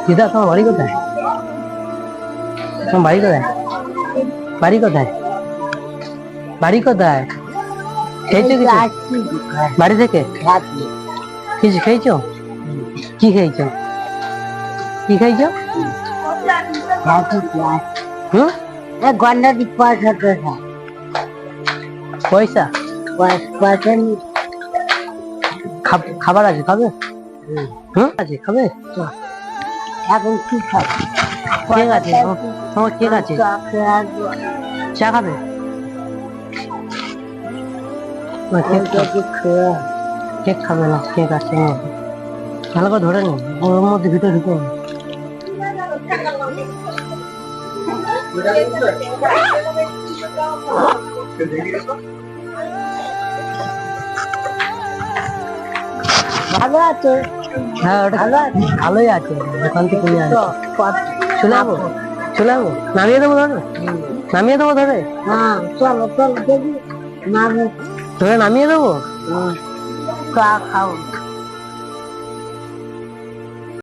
দিদা তোমার বাড়ি কোথায়? তোমার বাড়ি কোথায়? বাড়ি কোথায়? বাড়ি কোথায়? খেয়েছো কিছু বাড়ি থেকে? কিছু খেয়েছো? কি খেয়েছো? কি খাইছো? গন্ডা দি পয়সা পয়সা পয়সা খাবার আছে, খাবে? আছে, খাবে? এখন কি খাবে? কেক আছে, তোমার কেক আছে, চা খাবে? কেক খাবে না, কেক আছে ভালো করে ধরে নি, ওর মধ্যে ভিতরে ঢুকে নি। ভালো আছে? হ্যাঁ, ওটা ভালোই আছে, দোকান থেকে নিয়ে আসে। চলে যাবো, চলে যাবো, নামিয়ে দেবো ধরে, নামিয়ে দেবো ধরে। হ্যাঁ, চলো চলো দেখি ধরে নামিয়ে দেবো। চা খাও।